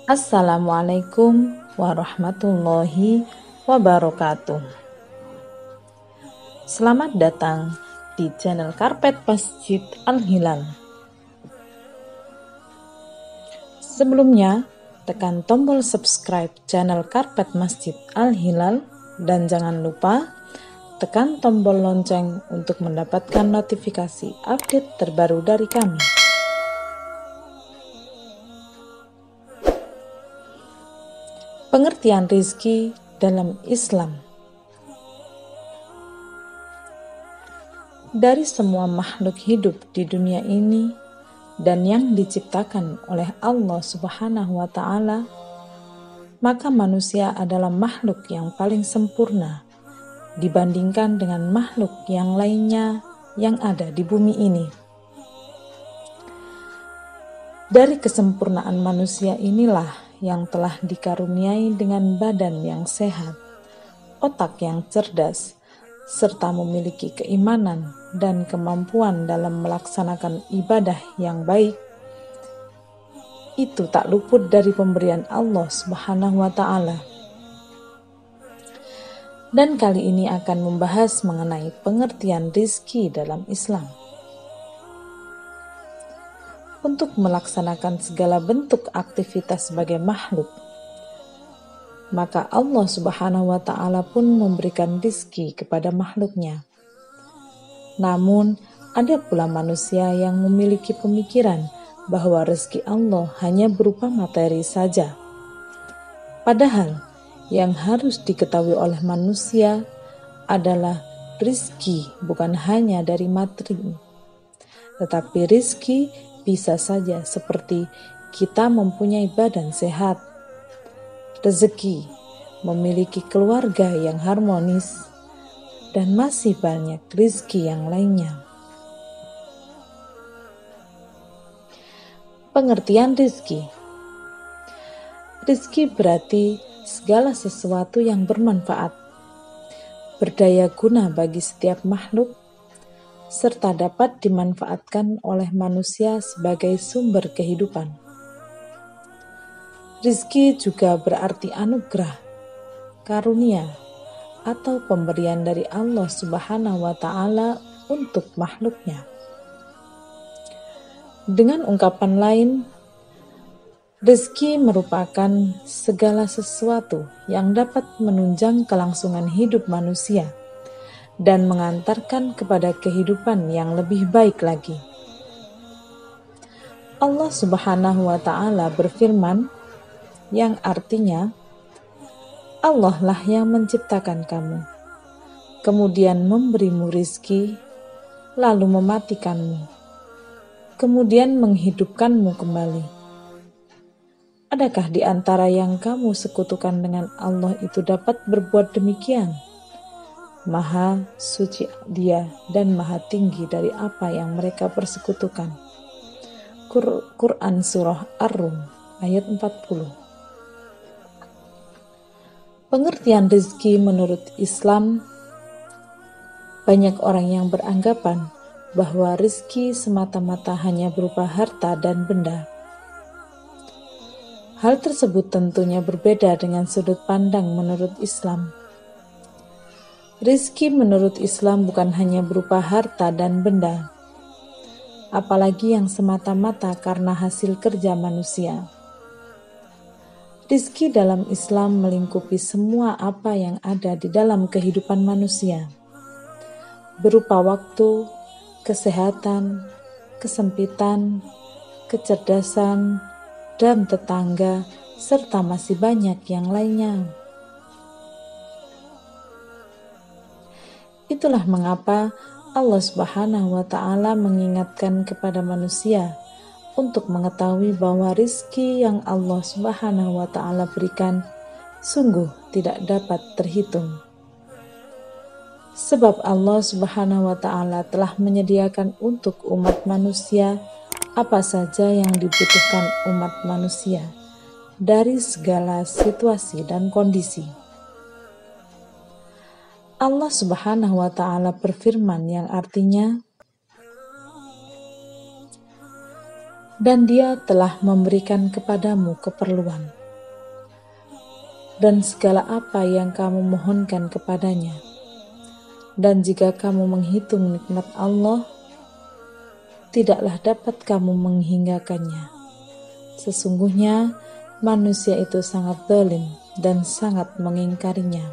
Assalamualaikum warahmatullahi wabarakatuh. Selamat datang di channel Karpet Masjid Al-Hilal. Sebelumnya, tekan tombol subscribe channel Karpet Masjid Al-Hilal dan jangan lupa tekan tombol lonceng untuk mendapatkan notifikasi update terbaru dari kami. Pengertian rizki dalam Islam. Dari semua makhluk hidup di dunia ini dan yang diciptakan oleh Allah Subhanahu wa Ta'ala, maka manusia adalah makhluk yang paling sempurna dibandingkan dengan makhluk yang lainnya yang ada di bumi ini. Dari kesempurnaan manusia inilah yang telah dikaruniai dengan badan yang sehat, otak yang cerdas, serta memiliki keimanan dan kemampuan dalam melaksanakan ibadah yang baik. Itu tak luput dari pemberian Allah Subhanahu wa Ta'ala. Dan kali ini akan membahas mengenai pengertian rizki dalam Islam. Untuk melaksanakan segala bentuk aktivitas sebagai makhluk, maka Allah Subhanahu wa Ta'ala pun memberikan rizki kepada makhluknya. Namun, ada pula manusia yang memiliki pemikiran bahwa rezeki Allah hanya berupa materi saja. Padahal, yang harus diketahui oleh manusia adalah rizki bukan hanya dari materi, tetapi rizki bisa saja seperti kita mempunyai badan sehat, rezeki, memiliki keluarga yang harmonis, dan masih banyak rizki yang lainnya. Pengertian rizki. Rizki berarti segala sesuatu yang bermanfaat, berdaya guna bagi setiap makhluk, serta dapat dimanfaatkan oleh manusia sebagai sumber kehidupan. Rizki juga berarti anugerah, karunia, atau pemberian dari Allah Subhanahu wa Ta'ala untuk makhluknya. Dengan ungkapan lain, rizki merupakan segala sesuatu yang dapat menunjang kelangsungan hidup manusia dan mengantarkan kepada kehidupan yang lebih baik lagi. Allah Subhanahu wa Ta'ala berfirman, yang artinya, Allah lah yang menciptakan kamu, kemudian memberimu rizki, lalu mematikanmu, kemudian menghidupkanmu kembali. Adakah di antara yang kamu sekutukan dengan Allah itu dapat berbuat demikian? Maha suci Dia dan maha tinggi dari apa yang mereka persekutukan. Quran Surah Ar-Rum ayat 40. Pengertian rizki menurut Islam, banyak orang yang beranggapan bahwa rizki semata-mata hanya berupa harta dan benda. Hal tersebut tentunya berbeda dengan sudut pandang menurut Islam. Rizki menurut Islam bukan hanya berupa harta dan benda, apalagi yang semata-mata karena hasil kerja manusia. Rizki dalam Islam melingkupi semua apa yang ada di dalam kehidupan manusia, berupa waktu, kesehatan, kesempitan, kecerdasan, dan tetangga, serta masih banyak yang lainnya. Itulah mengapa Allah Subhanahu wa Ta'ala mengingatkan kepada manusia untuk mengetahui bahwa rizki yang Allah Subhanahu wa Ta'ala berikan sungguh tidak dapat terhitung. Sebab Allah Subhanahu wa Ta'ala telah menyediakan untuk umat manusia apa saja yang dibutuhkan umat manusia dari segala situasi dan kondisi. Allah Subhanahu wa Ta'ala berfirman yang artinya, dan Dia telah memberikan kepadamu keperluan dan segala apa yang kamu mohonkan kepadanya. Dan jika kamu menghitung nikmat Allah, tidaklah dapat kamu menghinggakannya. Sesungguhnya manusia itu sangat zalim dan sangat mengingkarinya.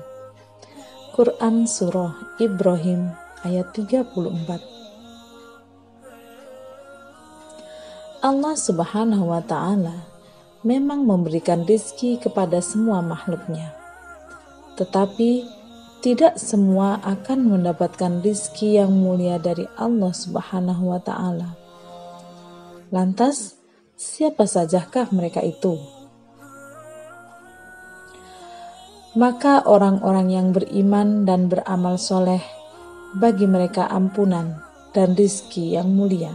Quran Surah Ibrahim ayat 34. Allah Subhanahu wa Ta'ala memang memberikan rizki kepada semua makhluknya, tetapi tidak semua akan mendapatkan rizki yang mulia dari Allah Subhanahu wa Ta'ala. Lantas, siapa sajakah mereka itu? Maka orang-orang yang beriman dan beramal soleh, bagi mereka ampunan dan rizki yang mulia.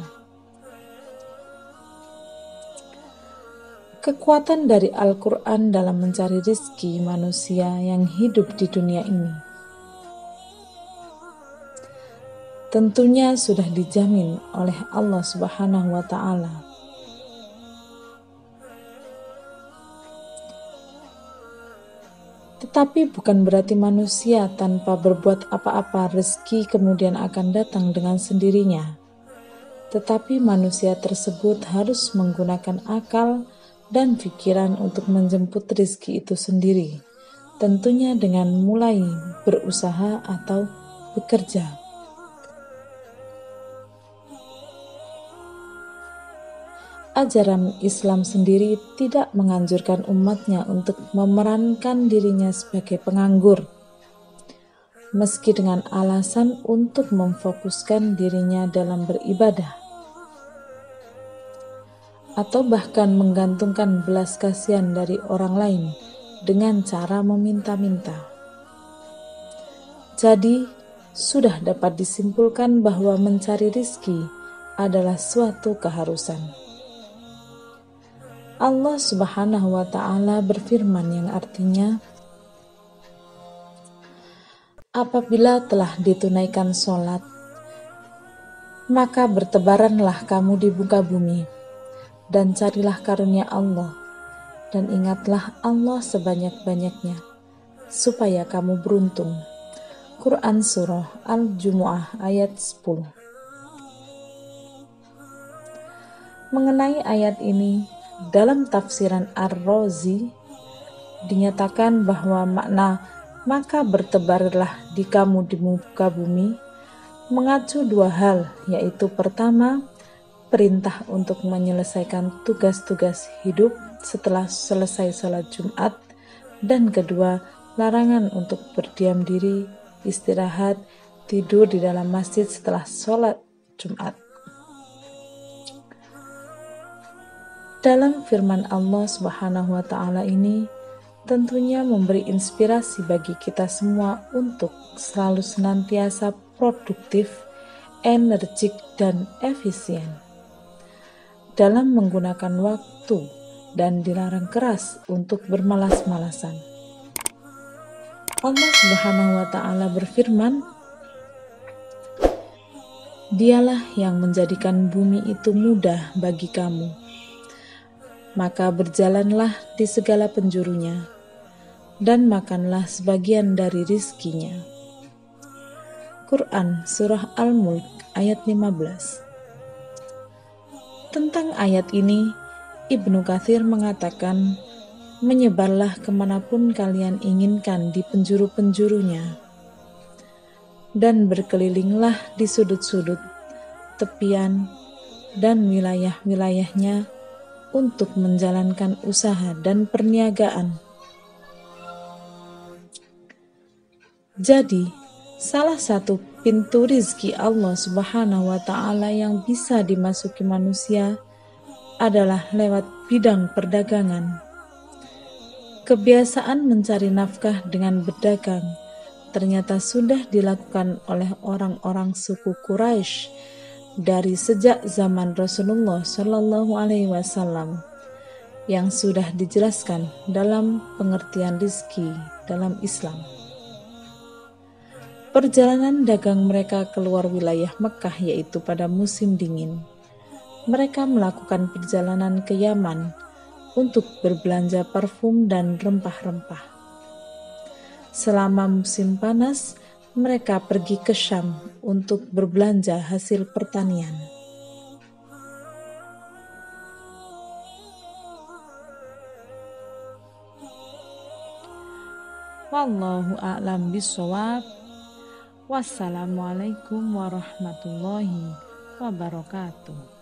Kekuatan dari Al-Quran dalam mencari rizki manusia yang hidup di dunia ini tentunya sudah dijamin oleh Allah Subhanahu wa Ta'ala. Tetapi bukan berarti manusia tanpa berbuat apa-apa rezeki kemudian akan datang dengan sendirinya. Tetapi manusia tersebut harus menggunakan akal dan pikiran untuk menjemput rezeki itu sendiri, tentunya dengan mulai berusaha atau bekerja. Ajaran Islam sendiri tidak menganjurkan umatnya untuk memerankan dirinya sebagai penganggur, meski dengan alasan untuk memfokuskan dirinya dalam beribadah, atau bahkan menggantungkan belas kasihan dari orang lain dengan cara meminta-minta. Jadi, sudah dapat disimpulkan bahwa mencari rizki adalah suatu keharusan. Allah Subhanahu wa Ta'ala berfirman yang artinya, apabila telah ditunaikan sholat, maka bertebaranlah kamu di muka bumi, dan carilah karunia Allah, dan ingatlah Allah sebanyak-banyaknya, supaya kamu beruntung. Quran Surah Al-Jumu'ah ayat 10. Mengenai ayat ini, dalam tafsiran Ar-Razi dinyatakan bahwa makna maka bertebarlah di kamu di muka bumi mengacu dua hal, yaitu pertama, perintah untuk menyelesaikan tugas-tugas hidup setelah selesai sholat Jumat, dan kedua, larangan untuk berdiam diri, istirahat, tidur di dalam masjid setelah sholat Jumat. Dalam firman Allah Subhanahu wa Ta'ala ini tentunya memberi inspirasi bagi kita semua untuk selalu senantiasa produktif, energik, dan efisien dalam menggunakan waktu dan dilarang keras untuk bermalas-malasan. Allah Subhanahu wa Ta'ala berfirman, Dialah yang menjadikan bumi itu mudah bagi kamu, maka berjalanlah di segala penjurunya, dan makanlah sebagian dari rizkinya. Quran Surah Al-Mulk ayat 15. Tentang ayat ini, Ibnu Katsir mengatakan, menyebarlah kemanapun kalian inginkan di penjuru-penjurunya, dan berkelilinglah di sudut-sudut, tepian, dan wilayah-wilayahnya untuk menjalankan usaha dan perniagaan. Jadi, salah satu pintu rizki Allah Subhanahu wa Ta'ala yang bisa dimasuki manusia adalah lewat bidang perdagangan. Kebiasaan mencari nafkah dengan berdagang ternyata sudah dilakukan oleh orang-orang suku Quraisy dari sejak zaman Rasulullah Shallallahu Alaihi Wasallam, yang sudah dijelaskan dalam pengertian rizki dalam Islam. Perjalanan dagang mereka keluar wilayah Mekah yaitu pada musim dingin, mereka melakukan perjalanan ke Yaman untuk berbelanja parfum dan rempah-rempah. Selama musim panas, mereka pergi ke Syam untuk berbelanja hasil pertanian. Wallahu a'lam bishawab. Wassalamualaikum warahmatullahi wabarakatuh.